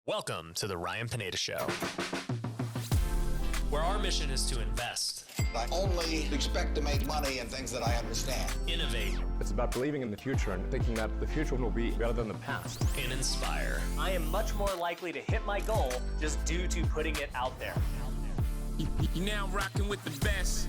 Welcome to the Ryan Pineda Show, where our mission is to invest, I only expect to make money in things that I understand. innovate, It's about believing in the future and thinking that the future will be better than the past. and inspire. I am much more likely to hit my goal just due to putting it out there. You're now rocking with the best.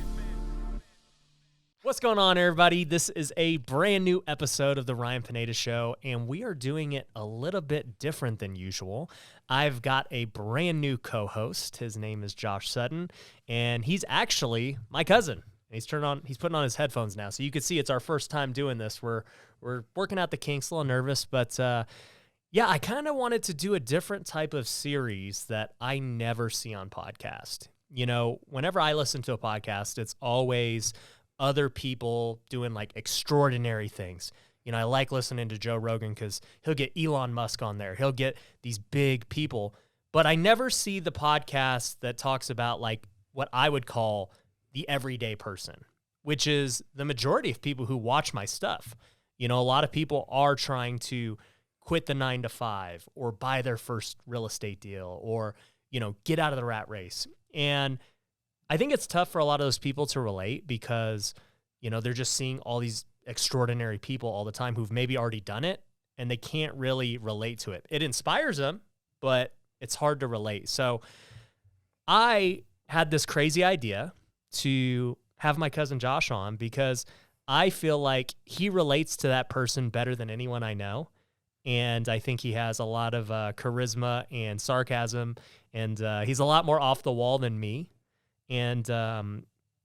What's going on, everybody? This is a brand new episode of the Ryan Pineda Show, and we are doing it a little bit different than usual. I've got a brand new co-host. His name is Josh Sutton, and he's actually my cousin. He's putting on his headphones now, so you can see it's our first time doing this. We're working out the kinks, a little nervous, but yeah, I kind of wanted to do a different type of series that I never see on podcast. You know, whenever I listen to a podcast, it's always other people doing like extraordinary things. You know, I like listening to Joe Rogan because he'll get Elon Musk on there. He'll get these big people, but I never see the podcast that talks about like what I would call the everyday person, which is the majority of people who watch my stuff. You know, a lot of people are trying to quit the 9-to-5 or buy their first real estate deal or, you know, get out of the rat race. And I think it's tough for a lot of those people to relate because, you know, they're just seeing all these extraordinary people all the time who've maybe already done it and they can't really relate to it. It inspires them, but it's hard to relate. So I had this crazy idea to have my cousin Josh on because I feel like he relates to that person better than anyone I know. And I think he has a lot of charisma and sarcasm, and he's a lot more off the wall than me. And,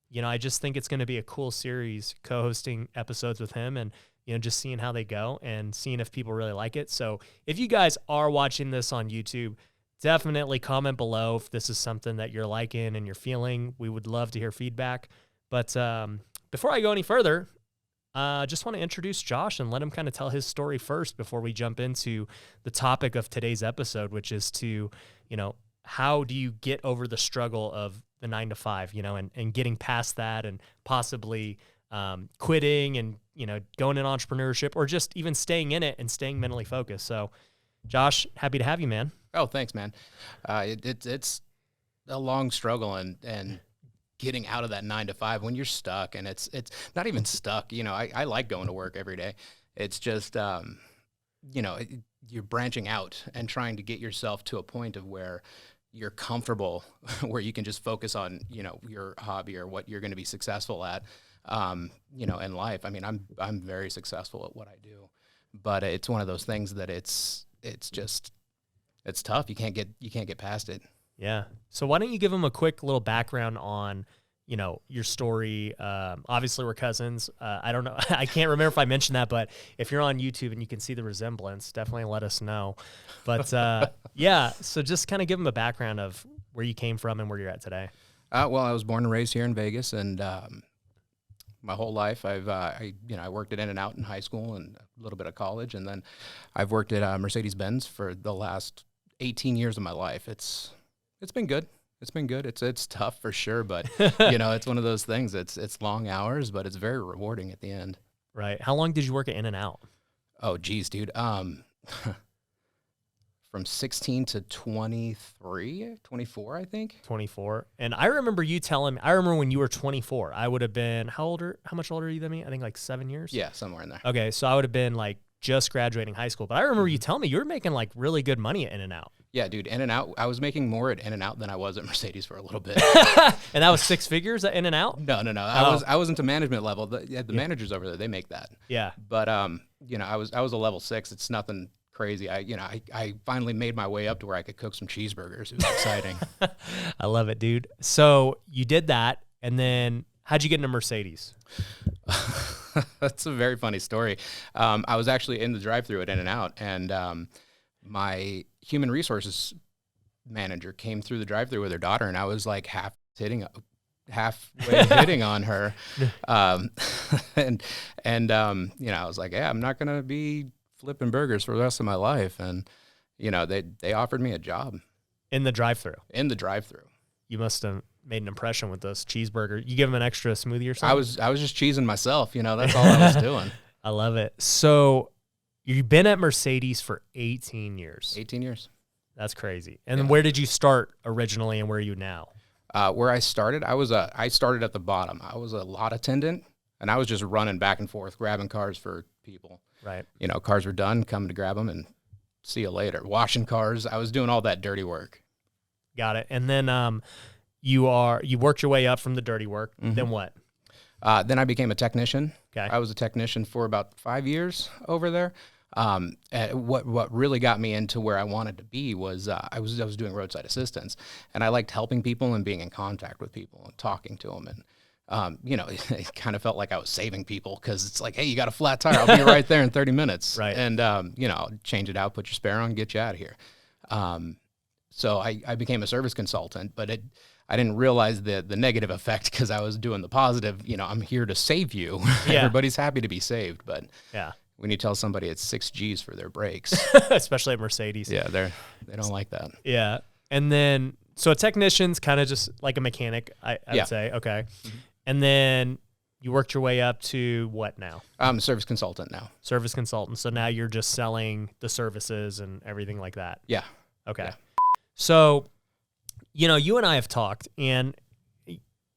you know, I just think it's going to be a cool series co-hosting episodes with him and, you know, just seeing how they go and seeing if people really like it. So if you guys are watching this on YouTube, definitely comment below if this is something that you're liking and you're feeling. We would love to hear feedback. But before I go any further, I just want to introduce Josh and let him kind of tell his story first before we jump into the topic of today's episode, which is to, you know, how do you get over the struggle of the 9-to-5, you know, and getting past that and possibly quitting and, you know, going in entrepreneurship or just even staying in it and staying mentally focused. So, Josh, happy to have you, man. Oh, thanks, man. It's a long struggle and getting out of that 9-to-5 when you're stuck, and it's not even stuck. You know, I like going to work every day. It's just, you know, you're branching out and trying to get yourself to a point of where you're comfortable, where you can just focus on, you know, your hobby or what you're going to be successful at, you know, in life. I mean, I'm very successful at what I do, but it's one of those things that it's tough. You can't get past it. Yeah. So why don't you give them a quick little background on, you know, your story. Obviously we're cousins. I don't know. I can't remember if I mentioned that, but if you're on YouTube and you can see the resemblance, definitely let us know. But yeah, so just kind of give them a background of where you came from and where you're at today. Well, I was born and raised here in Vegas, and my whole life I worked at In-N-Out in high school and a little bit of college, and then I've worked at Mercedes-Benz for the last 18 years of my life. It's been good. It's been good. It's tough for sure, but you know, it's one of those things. It's long hours, but it's very rewarding at the end. Right. How long did you work at In-N-Out? Oh, geez, dude. From 16 to 23, 24, I think. 24. And I remember you telling me, I remember when you were 24, I would have been, how much older are you than me? I think like 7 years. Yeah, somewhere in there. Okay. So I would have been like just graduating high school, but I remember you telling me you were making like really good money at In-N-Out. Yeah, dude, In-N-Out. I was making more at In-N-Out than I was at Mercedes for a little bit. And that was 6 figures at In-N-Out? No. Oh. I wasn't to management level. The managers over there, they make that. Yeah. But you know, I was a level 6. It's nothing crazy. I finally made my way up to where I could cook some cheeseburgers. It was exciting. I love it, dude. So you did that, and then how'd you get into Mercedes? That's a very funny story. I was actually in the drive-thru at In-N-Out, and my human resources manager came through the drive-thru with her daughter, and I was like halfway hitting on her. And you know, I was like, yeah, I'm not going to be flipping burgers for the rest of my life. And, you know, they offered me a job. In the drive-thru? In the drive-thru. You must have made an impression with this cheeseburger. You give him an extra smoothie or something? I was just cheesing myself, you know, that's all I was doing. I love it. So you've been at Mercedes for 18 years. 18 years. That's crazy. And where did you start originally, and where are you now? Where I started, I started at the bottom. I was a lot attendant, and I was just running back and forth, grabbing cars for people. Right. You know, cars were done, coming to grab them, and see you later. Washing cars. I was doing all that dirty work. Got it. And then you worked your way up from the dirty work. Then what? Then I became a technician. Okay. I was a technician for about 5 years over there. And what really got me into where I wanted to be was I was doing roadside assistance, and I liked helping people and being in contact with people and talking to them. And you know, it kind of felt like I was saving people, because it's like, hey, you got a flat tire, I'll be right there in 30 minutes. Right. And you know, I'll change it out, put your spare on, get you out of here. So I became a service consultant, but I didn't realize the negative effect, because I was doing the positive. You know, I'm here to save you. Yeah. Everybody's happy to be saved, but Yeah. when you tell somebody it's 6 G's for their brakes, Especially at Mercedes. yeah, they don't like that. Yeah. And then, so a technician's kind of just like a mechanic, I Yeah. would say. Okay. And then you worked your way up to what now? I'm a service consultant now. Service consultant. So now you're just selling the services and everything like that. Yeah. Okay. Yeah. So, you know, you and I have talked, and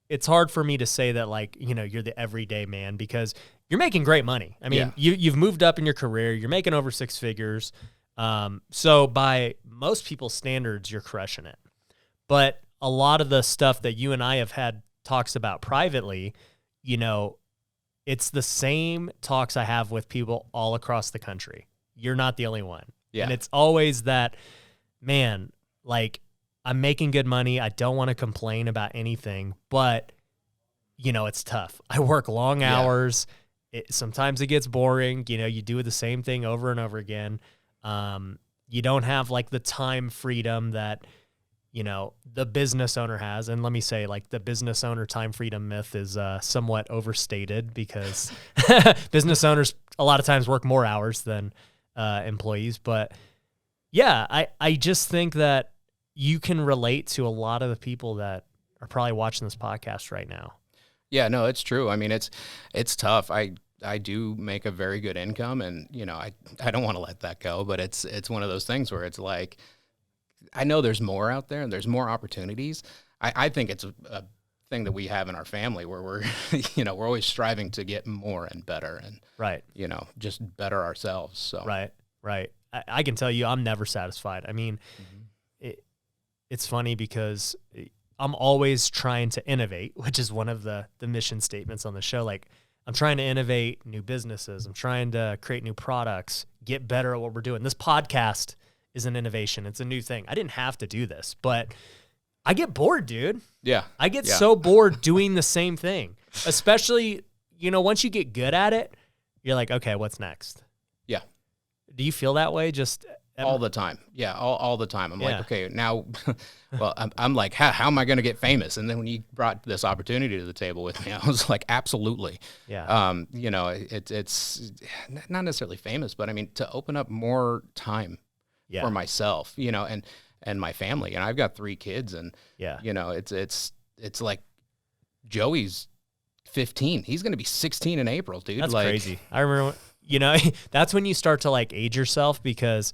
it's hard for me to say that, like, you know, you're the everyday man, because you're making great money. I mean, you've moved up in your career. You're making over 6 figures. So by most people's standards, you're crushing it. But a lot of the stuff that you and I have had talks about privately, you know, it's the same talks I have with people all across the country. You're not the only one. Yeah. And it's always that, man, like, I'm making good money. I don't want to complain about anything, but, you know, it's tough. I work long hours. Sometimes it gets boring. You know, you do the same thing over and over again. You don't have, like, the time freedom that, you know, the business owner has. And let me say, like, the business owner time freedom myth is somewhat overstated, because business owners a lot of times work more hours than employees. But yeah, I just think that you can relate to a lot of the people that are probably watching this podcast right now. Yeah, no, it's true. I mean, it's tough. I do make a very good income, and you know, I don't want to let that go, but it's one of those things where it's like, I know there's more out there and there's more opportunities. I think it's a thing that we have in our family where we're, you know, we're always striving to get more and better, and Right. you know, just better ourselves. So Right. I can tell you, I'm never satisfied. I mean, it's funny because I'm always trying to innovate, which is one of the mission statements on the show. Like, I'm trying to innovate new businesses. I'm trying to create new products, get better at what we're doing. This podcast is an innovation. It's a new thing. I didn't have to do this, but I get bored, dude. yeah, I get so bored doing the same thing, especially, you know, once you get good at it, you're like, okay, what's next? yeah. Do you feel that way? Just All the time. Yeah, all the time. I'm Yeah. like, okay, now, well, I'm like, how am I going to get famous? And then when you brought this opportunity to the table with me, I was like, absolutely. Yeah. You know, it's not necessarily famous, but I mean, to open up more time Yeah. for myself, you know, and my family. And I've got 3 kids, and Yeah. you know, it's like Joey's 15. He's going to be 16 in April, dude. That's like, crazy. I remember, you know, that's when you start to, like, age yourself, because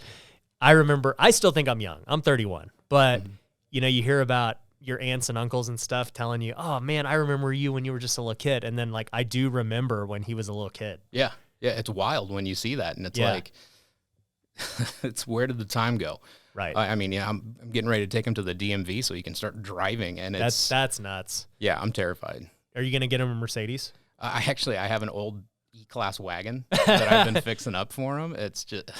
I remember, I still think I'm young. I'm 31, but you know, you hear about your aunts and uncles and stuff telling you, oh man, I remember you when you were just a little kid. And then, like, I do remember when he was a little kid. Yeah. Yeah. It's wild when you see that. And it's Yeah. like, it's where did the time go? Right. I mean, yeah, I'm getting ready to take him to the DMV so he can start driving. And it's, That's nuts. yeah, I'm terrified. Are you going to get him a Mercedes? I have an old E-Class wagon that I've been fixing up for him. It's just,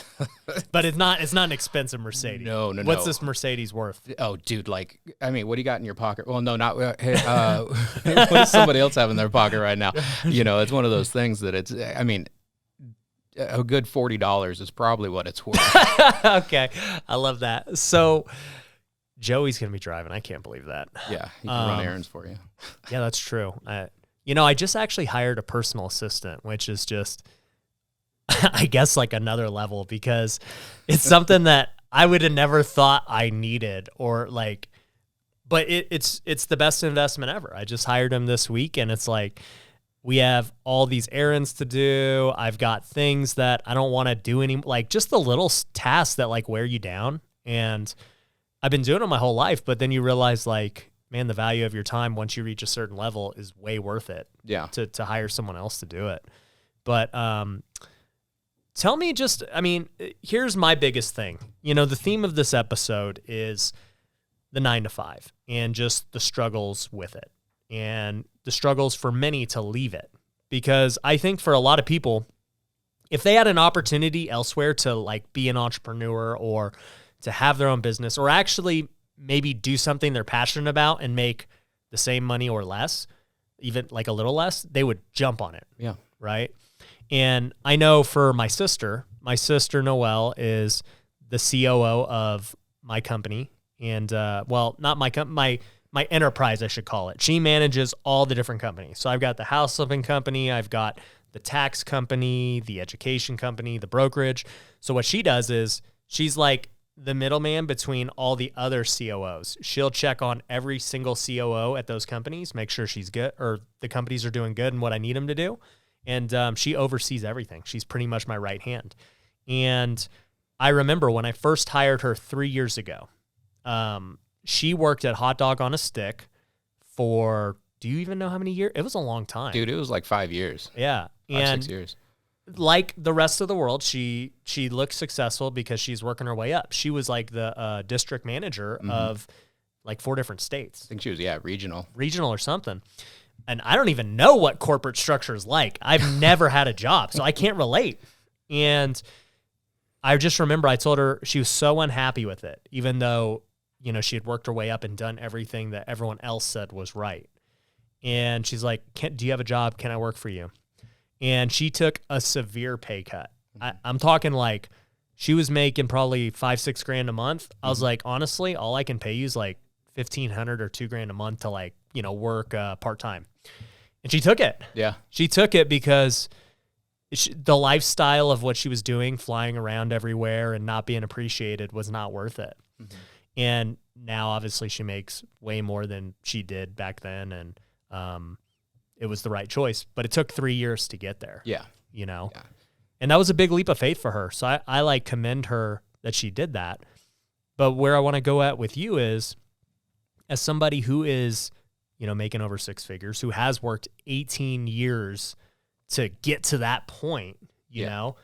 But it's not an expensive Mercedes. No. What's this Mercedes worth? oh, dude, like, I mean, what do you got in your pocket? Well, no, not, hey, what does somebody else have in their pocket right now? You know, it's one of those things that it's, I mean, a good $40 is probably what it's worth. Okay. I love that. So Joey's going to be driving. I can't believe that. Yeah, he can run errands for you. Yeah, that's true. You know, I just actually hired a personal assistant, which is just, I guess, like another level, because it's something that I would have never thought I needed, or like, but it's the best investment ever. I just hired him this week, and it's like, we have all these errands to do. I've got things that I don't want to do like just the little tasks that, like, wear you down. And I've been doing it my whole life, but then you realize like, man, the value of your time once you reach a certain level is way worth it. Yeah. To hire someone else to do it. But tell me just, I mean, here's my biggest thing. You know, the theme of this episode is the 9 to 5 and just the struggles with it and the struggles for many to leave it. Because I think for a lot of people, if they had an opportunity elsewhere to like be an entrepreneur or to have their own business or actually maybe do something they're passionate about and make the same money or less, even like a little less, they would jump on it. Yeah. Right. And I know for my sister Noelle is the COO of my company and, well, not my enterprise, I should call it. She manages all the different companies. So I've got the house flipping company. I've got the tax company, the education company, the brokerage. So what she does is she's like the middleman between all the other COOs. She'll check on every single COO at those companies, make sure she's good or the companies are doing good and what I need them to do. And she oversees everything. She's pretty much my right hand. And I remember when I first hired her 3 years ago, she worked at Hot Dog on a Stick for, do you even know how many years? It was a long time. Dude, it was like 5 years. Yeah. 6 years. Like the rest of the world, she looks successful because she's working her way up. She was like the district manager of like 4 different states. I think she was, regional or something. And I don't even know what corporate structure is like. I've never had a job, so I can't relate. And I just remember I told her she was so unhappy with it, even though, you know, she had worked her way up and done everything that everyone else said was right. And she's like, do you have a job? Can I work for you? And she took a severe pay cut. I'm talking like she was making probably $5-6 grand a month. I was like, honestly, all I can pay you is like $1,500 or $2 grand a month to like, you know, work part-time. And she took it. Yeah. She took it because the lifestyle of what she was doing, flying around everywhere and not being appreciated, was not worth it. And now obviously she makes way more than she did back then. And it was the right choice, but it took 3 years to get there. Yeah. You know, Yeah. and that was a big leap of faith for her. So I like commend her that she did that. But where I want to go at with you is, as somebody who is, you know, making over 6 figures, who has worked 18 years to get to that point, you know,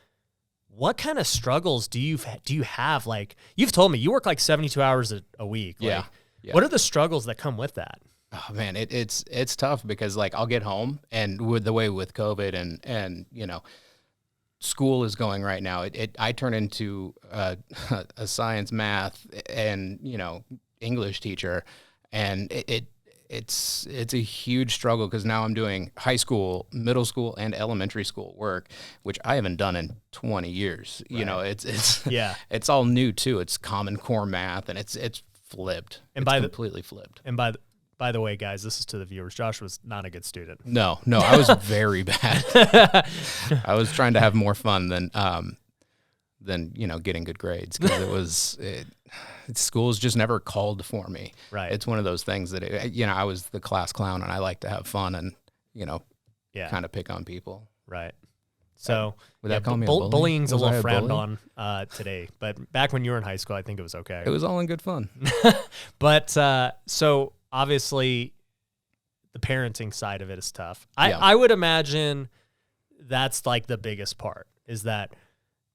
what kind of struggles do you have? Like, you've told me you work like 72 hours a week. Like, what are the struggles that come with that? Oh man, it's tough because like I'll get home and with COVID and you know, school is going right now. I turn into a science, math, and you know, English teacher, and it's a huge struggle because now I'm doing high school, middle school, and elementary school work, which I haven't done in 20 years. Right. You know, it's it's all new too. It's Common Core math, and it's flipped. And it's completely flipped. And by the way, guys, this is to the viewers. Josh was not a good student. No, I was very bad. I was trying to have more fun than you know, getting good grades, because school's just never called for me. Right. It's one of those things that you know, I was the class clown and I like to have fun and, you know, kind of pick on people. Right. So would that call me a bully? Bullying's a little frowned bully? on today, but back when you were in high school, I think it was okay. It was all in good fun. But so obviously the parenting side of it is tough. I would imagine that's like the biggest part, is that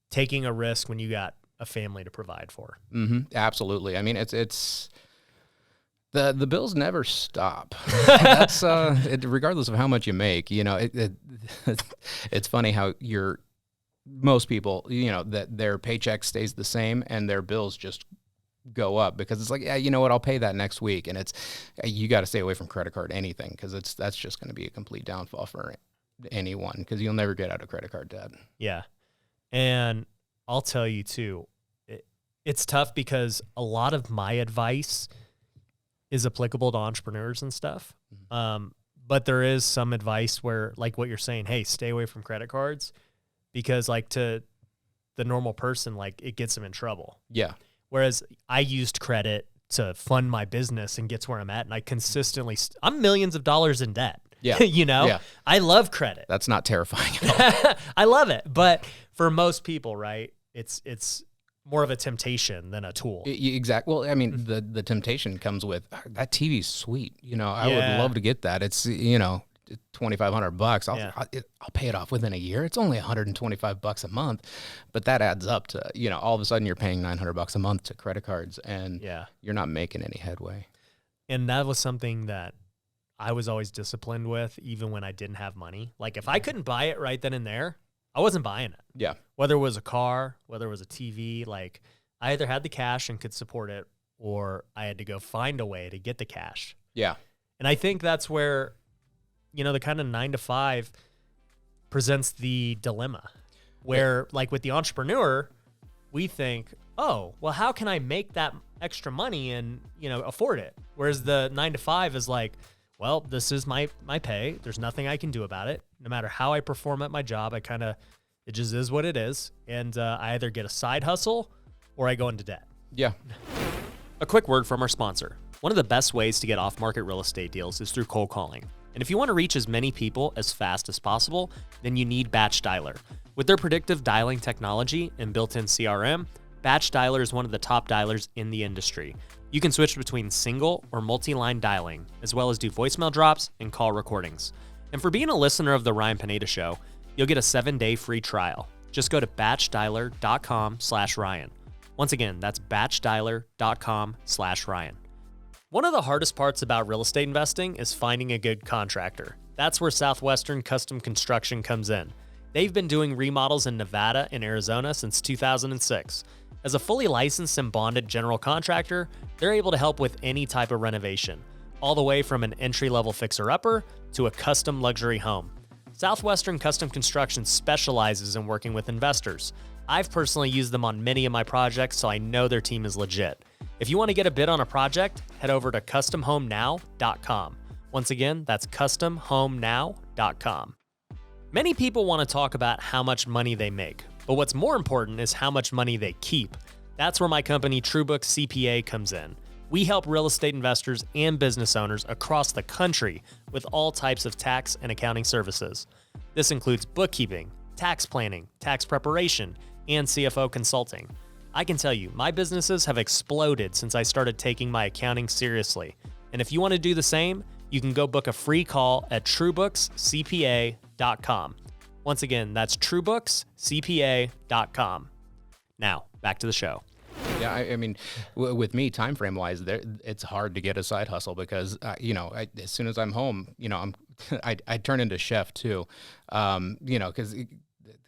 taking a risk when you got a family to provide for. Mm-hmm. Absolutely. I mean, it's the bills never stop. That's regardless of how much you make. You know, it's funny how most people, you know, that their paycheck stays the same and their bills just go up, because it's like, yeah, you know what, I'll pay that next week. And it's, you got to stay away from credit card anything, because that's just going to be a complete downfall for anyone, because you'll never get out of credit card debt. Yeah. And I'll tell you too, it's tough because a lot of my advice is applicable to entrepreneurs and stuff. But there is some advice where, like what you're saying, hey, stay away from credit cards, because like to the normal person, like it gets them in trouble. Yeah. Whereas I used credit to fund my business and get to where I'm at. And I consistently, I'm millions of dollars in debt. Yeah. You know, yeah. I love credit. That's not terrifying at all. I love it. But for most people, right, it's more of a temptation than a tool. Exactly. Well, I mean, the temptation comes with that TV's sweet. You know, I would love to get that. It's, you know, $2,500. I'll pay it off within a year. It's only $125 a month, but that adds up to, you know, all of a sudden you're paying $900 a month to credit cards, and you're not making any headway. And that was something that I was always disciplined with, even when I didn't have money. Like, if I couldn't buy it right then and there, I wasn't buying it. Yeah. Whether it was a car, whether it was a TV, like, I either had the cash and could support it, or I had to go find a way to get the cash. Yeah. And I think that's where, you know, the kind of 9 to 5 presents the dilemma where, like, with the entrepreneur, we think, oh, well, how can I make that extra money and, you know, afford it? Whereas the 9 to 5 is like, well, this is my pay. There's nothing I can do about it. No matter how I perform at my job, it just is what it is. And I either get a side hustle or I go into debt. Yeah. A quick word from our sponsor. One of the best ways to get off-market real estate deals is through cold calling. And if you want to reach as many people as fast as possible, then you need Batch Dialer. With their predictive dialing technology and built-in CRM, Batch Dialer is one of the top dialers in the industry. You can switch between single or multi-line dialing, as well as do voicemail drops and call recordings. And for being a listener of The Ryan Pineda Show, you'll get a 7-day free trial. Just go to batchdialer.com/Ryan. Once again, that's batchdialer.com/Ryan. One of the hardest parts about real estate investing is finding a good contractor. That's where Southwestern Custom Construction comes in. They've been doing remodels in Nevada and Arizona since 2006. As a fully licensed and bonded general contractor, they're able to help with any type of renovation, all the way from an entry-level fixer-upper to a custom luxury home. Southwestern Custom Construction specializes in working with investors. I've personally used them on many of my projects, so I know their team is legit. If you want to get a bid on a project, head over to customhomenow.com. Once again, that's customhomenow.com. Many people want to talk about how much money they make, but what's more important is how much money they keep. That's where my company TrueBooks CPA comes in. We help real estate investors and business owners across the country with all types of tax and accounting services. This includes bookkeeping, tax planning, tax preparation, and CFO consulting. I can tell you, my businesses have exploded since I started taking my accounting seriously. And if you want to do the same, you can go book a free call at truebookscpa.com. Once again, that's truebookscpa.com. Now, back to the show. Yeah, I mean, with me, time frame wise, it's hard to get a side hustle because you know, as soon as I'm home, you know, I turn into chef too, you know, because the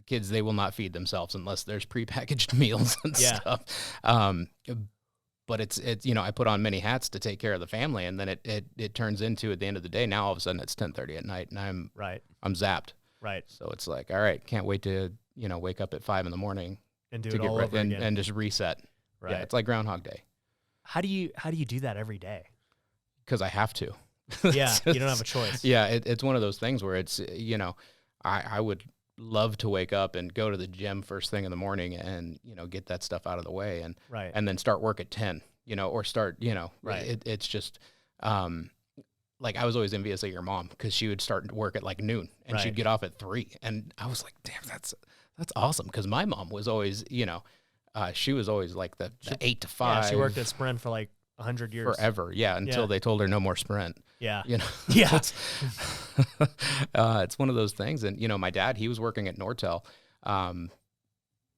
kids, they will not feed themselves unless there's prepackaged meals and stuff. But it's you know, I put on many hats to take care of the family, and then it turns into, at the end of the day, now all of a sudden it's 10:30 at night, and I'm zapped. Right. So it's like, all right, can't wait to, you know, wake up at 5 a.m. and do to it all over again and just reset. Right. Yeah, it's like Groundhog Day. How do you do that every day? Because I have to. Yeah, you don't have a choice. Yeah, it's one of those things where it's, you know, I would love to wake up and go to the gym first thing in the morning and, you know, get that stuff out of the way and then start work at 10, you know, or start, you know, it's just like, I was always envious of your mom because she would start work at like noon and she'd get off at 3. And I was like, damn, that's awesome. Because my mom was always, you know, she was always like the 8 to 5. Yeah, she worked at Sprint for like 100 years. Forever, yeah, until they told her no more Sprint. Yeah. You know? Yeah. It's one of those things. And, you know, my dad, he was working at Nortel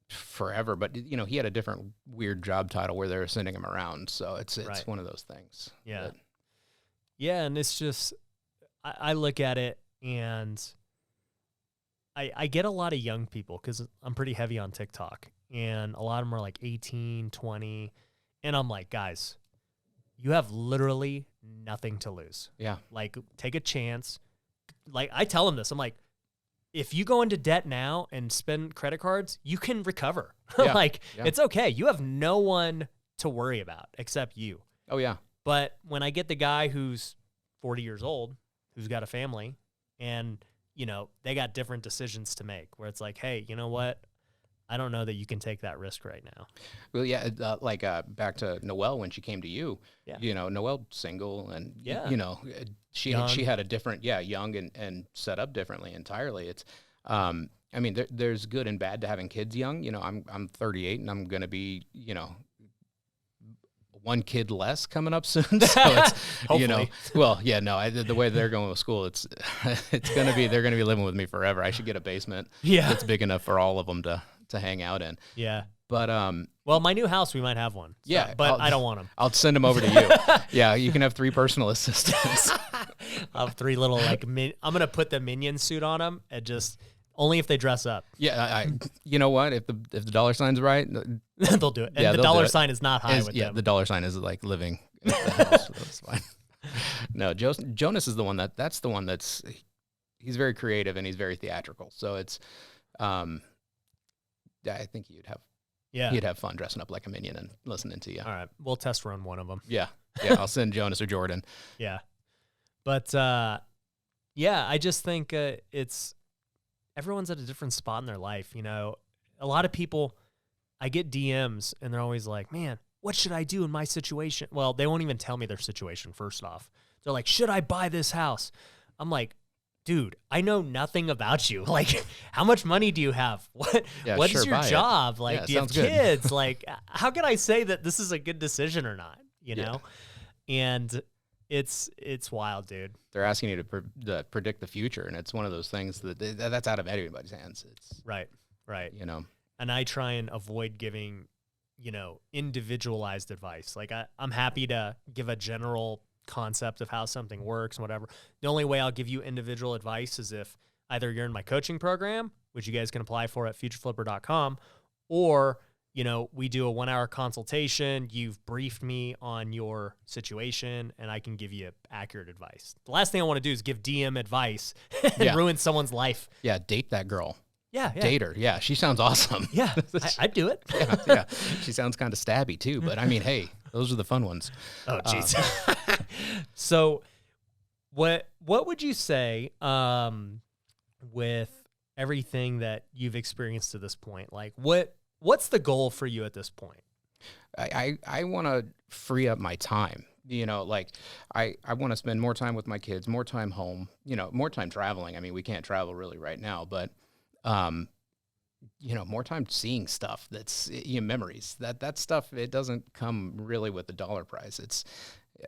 forever, but, you know, he had a different weird job title where they were sending him around. So it's one of those things. Yeah. Yeah, and it's just, I look at it and I get a lot of young people because I'm pretty heavy on TikTok, and a lot of them are like 18, 20, and I'm like, guys, you have literally nothing to lose. Yeah. Like, take a chance. Like, I tell them this. I'm like, if you go into debt now and spend credit cards, you can recover. Yeah. It's okay. You have no one to worry about except you. Oh, yeah. But when I get the guy who's 40 years old, who's got a family, and, you know, they got different decisions to make, where it's like, hey, you know what? I don't know that you can take that risk right now. Well, yeah, back to Noelle when she came to you. Yeah. You know, Noelle single, and you know, she had a different, young and set up differently entirely. It's I mean, there's good and bad to having kids young. You know, I'm 38 and I'm going to be, you know, one kid less coming up soon. So it's, you know, well, yeah, no, the way they're going with school, it's going to be, they're going to be living with me forever. I should get a basement that's big enough for all of them to hang out in. Yeah. But, well, my new house, we might have one. So, yeah. But I don't want them. I'll send them over to you. Yeah. You can have 3 personal assistants. I'll have 3 little, like, I'm going to put the Minion suit on them and just, only if they dress up. Yeah. You know what? If the dollar sign's right, they'll do it. And the dollar sign is not high with them. Yeah. The dollar sign is like living at the house. So that's fine. No, Jonas is the one that's the one he's very creative and he's very theatrical. So it's, I think he'd have fun dressing up like a minion and listening to you. All right. We'll test run one of them. Yeah. Yeah. I'll send Jonas or Jordan. Yeah. But, yeah, I just think everyone's at a different spot in their life. You know, a lot of people, I get DMs and they're always like, man, what should I do in my situation? Well, they won't even tell me their situation. First off, they're like, should I buy this house? I'm like, dude, I know nothing about you. Like, how much money do you have? What is your job? Like, do you have kids? Like, how can I say that this is a good decision or not? You know? And it's wild, dude. They're asking you to predict the future, and it's one of those things that's out of anybody's hands. It's right. You know, and I try and avoid giving, you know, individualized advice. Like I'm happy to give a general concept of how something works and whatever. The only way I'll give you individual advice is if either you're in my coaching program, which you guys can apply for at futureflipper.com, or, you know, we do a 1-hour consultation. You've briefed me on your situation and I can give you accurate advice. The last thing I want to do is give DM advice and ruin someone's life. Yeah. Date that girl. Yeah. Date her. Yeah. She sounds awesome. Yeah. I'd do it. Yeah. She sounds kind of stabby too, but I mean, hey, those are the fun ones. Oh, jeez. So what would you say, with everything that you've experienced to this point? Like what's the goal for you at this point? I want to free up my time. You know, like I want to spend more time with my kids, more time home, you know, more time traveling. I mean, we can't travel really right now, but, you know, more time seeing stuff that's, you know, memories. That stuff, it doesn't come really with the dollar price. It's,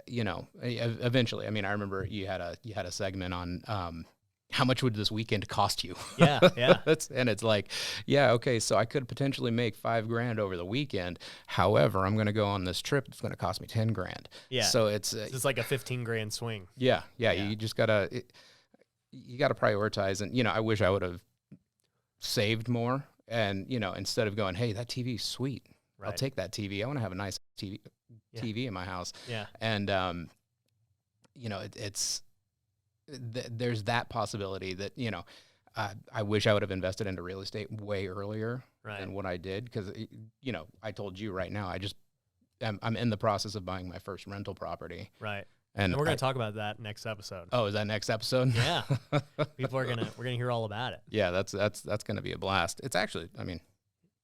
you know, eventually. I mean, I remember you had a segment on how much would this weekend cost you? Yeah. And it's like, yeah, okay, so I could potentially make $5,000 over the weekend. However, I'm going to go on this trip. It's going to cost me $10,000. Yeah. So it's like a $15,000 swing. Yeah. You just gotta prioritize. And you know, I wish I would have saved more. And you know, instead of going, hey, that TV's sweet, I'll take that TV. I want to have a nice TV in my house. Yeah. And you know, there's that possibility that, you know, I wish I would have invested into real estate way earlier than what I did. Because, you know, I told you right now, I'm in the process of buying my first rental property. Right. And we're going to talk about that next episode. Oh, is that next episode? Yeah. We're going to hear all about it. Yeah, that's going to be a blast. It's actually, I mean,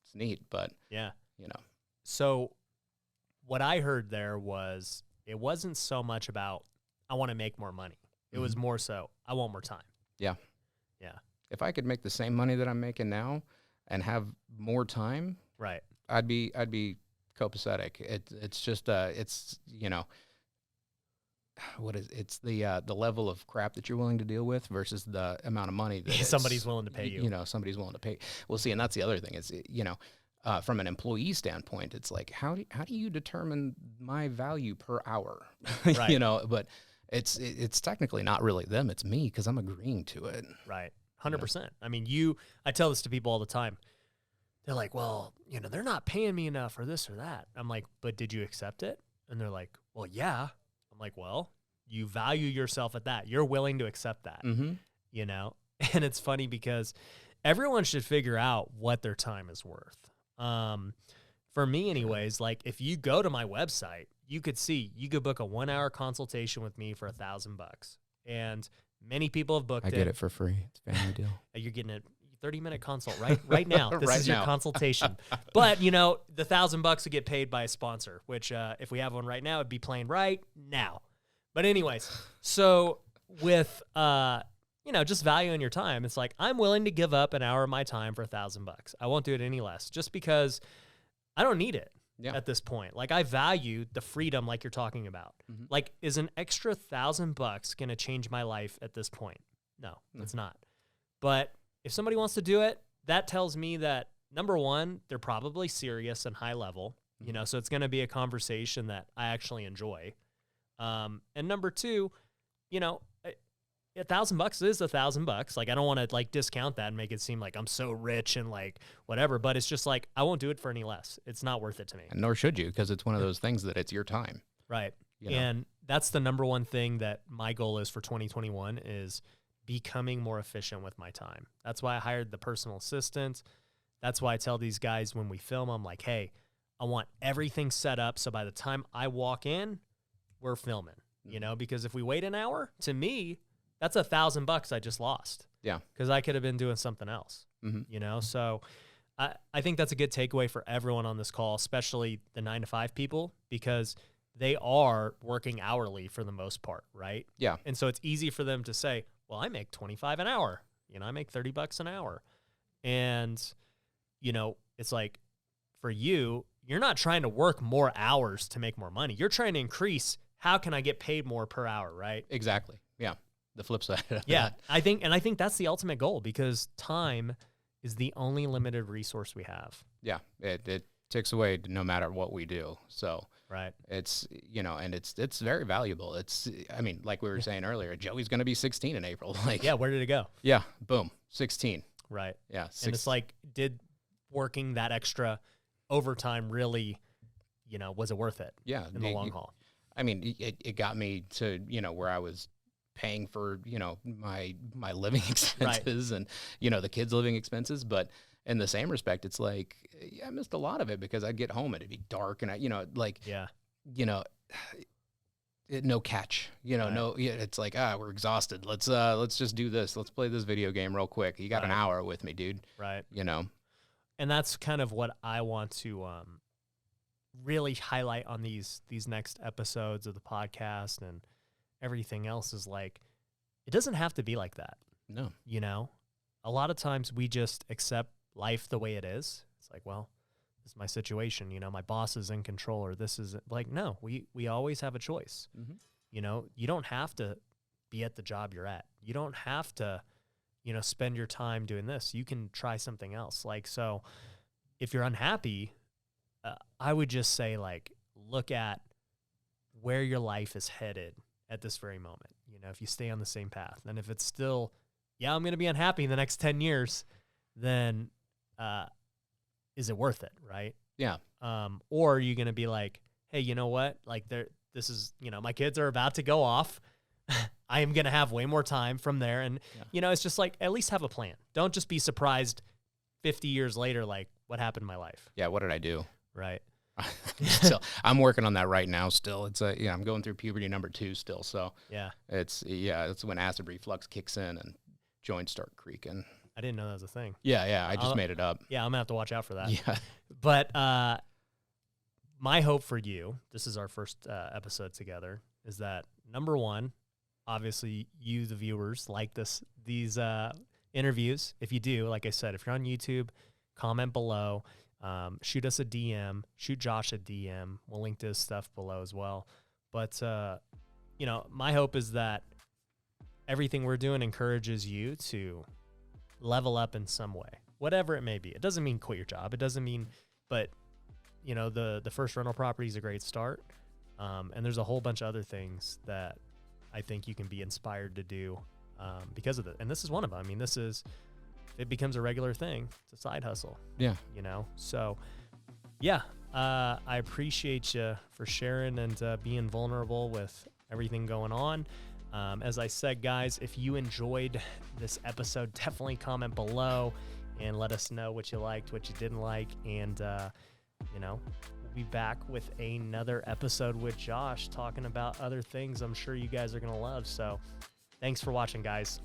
it's neat, but yeah, you know. So what I heard there was, it wasn't so much about, I want to make more money. It was more so, I want more time. Yeah. Yeah. If I could make the same money that I'm making now and have more time, right, I'd be copacetic. It's just it's, you know, it's the level of crap that you're willing to deal with versus the amount of money that somebody's willing to pay you. You know, somebody's willing to pay. Well, see, and that's the other thing is, you know, from an employee standpoint, it's like, how do you determine my value per hour? Right. You know, but it's technically not really them, it's me, because I'm agreeing to it. Right. 100%. I mean, I tell this to people all the time. They're like, well, you know, they're not paying me enough for this or that. I'm like, but did you accept it? And they're like, well, yeah. I'm like, well, you value yourself at that. You're willing to accept that, you know? And it's funny because everyone should figure out what their time is worth. For me anyways, like if you go to my website, you could book a 1-hour consultation with me for $1,000. And many people have booked it. I get it for free. It's a family deal. You're getting a 30-minute consult right now. This is your consultation. But, you know, the $1,000 would get paid by a sponsor, which if we have one right now, it'd be playing right now. But anyways, so with just valuing your time. It's like, I'm willing to give up an hour of my time for $1,000. I won't do it any less just because I don't need it at this point. Like, I value the freedom like you're talking about. Like, is an extra $1,000 going to change my life at this point? No, it's not. But if somebody wants to do it, that tells me that, number one, they're probably serious and high level, so it's going to be a conversation that I actually enjoy. And number two, $1,000 is $1,000. Like, I don't want to like discount that and make it seem like I'm so rich and like whatever, but it's just like, I won't do it for any less. It's not worth it to me. And nor should you, because it's one of those things that it's your time. Right. And that's the number one thing that my goal is for 2021 is becoming more efficient with my time. That's why I hired the personal assistant. That's why I tell these guys when we film, I'm like, hey, I want everything set up so by the time I walk in, we're filming, because if we wait an hour, to me, that's $1,000 I just lost. Yeah. Because I could have been doing something else, So I think that's a good takeaway for everyone on this call, especially the 9-to-5 people, because they are working hourly for the most part, right? Yeah. And so it's easy for them to say, well, I make $25 an hour. I make $30 an hour. And, it's like for you, you're not trying to work more hours to make more money. You're trying to increase how can I get paid more per hour, right? Exactly. Yeah. The flip side of yeah, that. I think that's the ultimate goal because time is the only limited resource we have. Yeah. It ticks away no matter what we do. So right. It's, and it's very valuable. Like we were saying earlier, Joey's going to be 16 in April. Like, yeah. Where did it go? Yeah. Boom. 16. Right. Yeah. And it's like, did working that extra overtime really, was it worth it? Yeah. In the long haul. It got me to, where I was paying for, my living expenses and, the kids' living expenses. But in the same respect, it's like, I missed a lot of it because I'd get home and it'd be dark and no catch, right. It's like, we're exhausted. Let's just do this. Let's play this video game real quick. You got an hour with me, dude. Right. And that's kind of what I want to really highlight on these next episodes of the podcast and everything else is like, it doesn't have to be like that. No. A lot of times we just accept life the way it is. It's like, well, this is my situation. My boss is in control or this is like, no, we always have a choice. Mm-hmm. You don't have to be at the job you're at. You don't have to, spend your time doing this. You can try something else. Like, so if you're unhappy, I would just say like, look at where your life is headed at this very moment. If you stay on the same path, and if it's still, I'm going to be unhappy in the next 10 years, then, is it worth it? Right. Yeah. Or are you going to be like, hey, you know what? Like this is, my kids are about to go off. I am going to have way more time from there. And, it's just like, at least have a plan. Don't just be surprised 50 years later, like what happened in my life. Yeah. What did I do? Right. Still, I'm working on that right now. Still, it's I'm going through puberty number 2 still. So it's when acid reflux kicks in and joints start creaking. I didn't know that was a thing. Yeah. I just made it up. Yeah. I'm gonna have to watch out for that. Yeah. But, my hope for you, this is our first episode together, is that number one, obviously you, the viewers, like these interviews. If you do, like I said, if you're on YouTube, comment below. Shoot us a DM, shoot Josh a DM. We'll link to his stuff below as well. But, my hope is that everything we're doing encourages you to level up in some way, whatever it may be. It doesn't mean quit your job. It doesn't mean, but the first rental property is a great start. And there's a whole bunch of other things that I think you can be inspired to do, because of it. And this is one of them. It becomes a regular thing. It's a side hustle. Yeah. So I appreciate you for sharing and being vulnerable with everything going on. As I said, guys, if you enjoyed this episode, definitely comment below and let us know what you liked, what you didn't like. And, we'll be back with another episode with Josh talking about other things I'm sure you guys are going to love. So thanks for watching, guys.